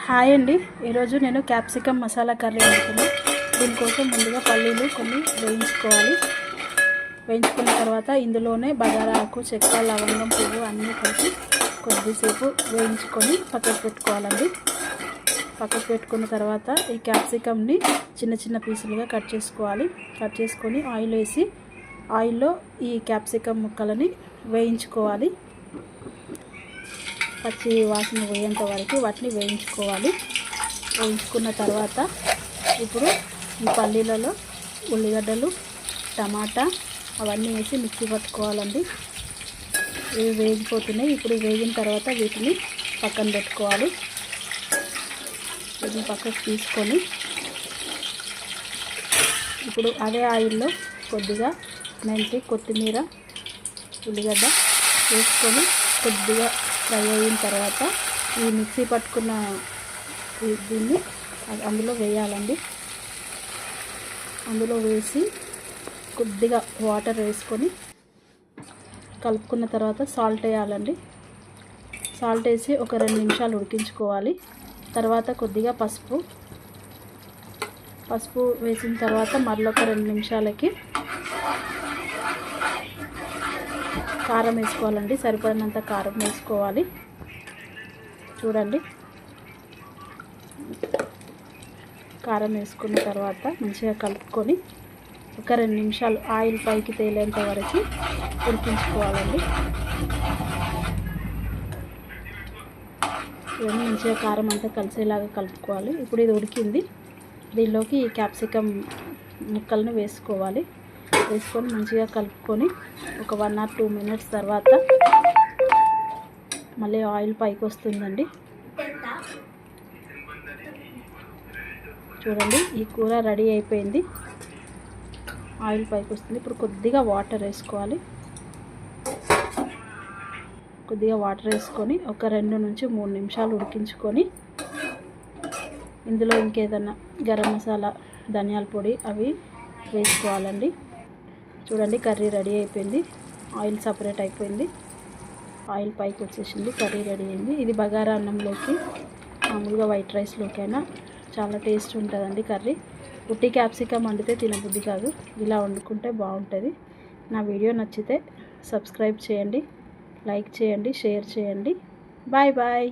Hi అండి, ఈరోజు నేను క్యాప్సికమ్ మసాలా కర్రీ వండుతున్నాను. దీనికోసం ముందుగా పల్లీలు కొన్ని వేయించుకున్న తర్వాత ఇందులోనే బగారా ఆకు, చెక్క, లవంగం, పువ్వు అన్నీ కలిపి కొద్దిసేపు వేయించుకొని పక్కకు పెట్టుకోవాలండి. పక్కకు పెట్టుకున్న తర్వాత ఈ క్యాప్సికమ్ని చిన్న చిన్న పీసులుగా కట్ చేసుకోవాలి. కట్ చేసుకొని ఆయిల్ వేసి ఆయిల్లో ఈ క్యాప్సికమ్ ముక్కలని వేయించుకోవాలి. పచ్చి వాసన పోయేంత వరకు వాటిని వేయించుకోవాలి. వేయించుకున్న తర్వాత ఇప్పుడు ఈ పల్లీలలో ఉల్లిగడ్డలు, టమాటా అవన్నీ వేసి మిక్సీ పట్టుకోవాలండి. ఇవి వేగిపోతున్నాయి. ఇప్పుడు వేగిన తర్వాత వీటిని పక్కన పెట్టుకోవాలి. వీటిని పక్కకు తీసుకొని ఇప్పుడు అదే ఆయిల్లో కొద్దిగా మెంతి, కొత్తిమీర, ఉల్లిగడ్డ వేసుకొని కొద్దిగా ఫ్రై అయిన తర్వాత ఈ మిక్సీ పట్టుకున్న దీన్ని అందులో వేయాలండి. అందులో వేసి కొద్దిగా వాటర్ వేసుకొని కలుపుకున్న తర్వాత సాల్ట్ వేయాలండి. సాల్ట్ వేసి ఒక 2 నిమిషాలు ఉడికించుకోవాలి. తర్వాత కొద్దిగా పసుపు వేసిన తర్వాత మరొక 2 నిమిషాలకి కారం వేసుకోవాలండి. సరిపడినంత కారం వేసుకోవాలి. చూడండి, కారం వేసుకున్న తర్వాత మంచిగా కలుపుకొని ఒక 2 నిమిషాలు ఆయిల్ పైకి తేలేంత వరకు ఉడికించుకోవాలండి. ఇవన్నీ మంచిగా కారం అంతా కలిసేలాగా కలుపుకోవాలి. ఇప్పుడు ఇది ఉడికింది. దీనిలోకి ఈ క్యాప్సికమ్ ముక్కలను వేసుకోవాలి. వేసుకొని మంచిగా కలుపుకొని ఒక 1 or 2 minutes తర్వాత మళ్ళీ ఆయిల్ పైకి వస్తుందండి. చూడండి, ఈ కూర రెడీ అయిపోయింది. ఆయిల్ పైకి వస్తుంది. ఇప్పుడు కొద్దిగా వాటర్ వేసుకోవాలి. కొద్దిగా వాటర్ వేసుకొని ఒక 2 నుంచి 3 నిమిషాలు ఉడికించుకొని ఇందులో ఇంకేదన్నా గరం మసాలా, ధనియాల పొడి అవి వేసుకోవాలండి. చూడండి, కర్రీ రెడీ అయిపోయింది. ఆయిల్ సపరేట్ అయిపోయింది. ఆయిల్ పైకి వచ్చేసింది. కర్రీ రెడీ అయింది. ఇది బగారా అన్నంలోకి, మామూలుగా వైట్ రైస్లోకైనా చాలా టేస్ట్ ఉంటుందండి కర్రీ. ఉట్టి క్యాప్సికమ్ వండితే తినబుద్ధి కాదు. ఇలా వండుకుంటే బాగుంటుంది. నా వీడియో నచ్చితే సబ్స్క్రైబ్ చేయండి, లైక్ చేయండి, షేర్ చేయండి. Bye bye.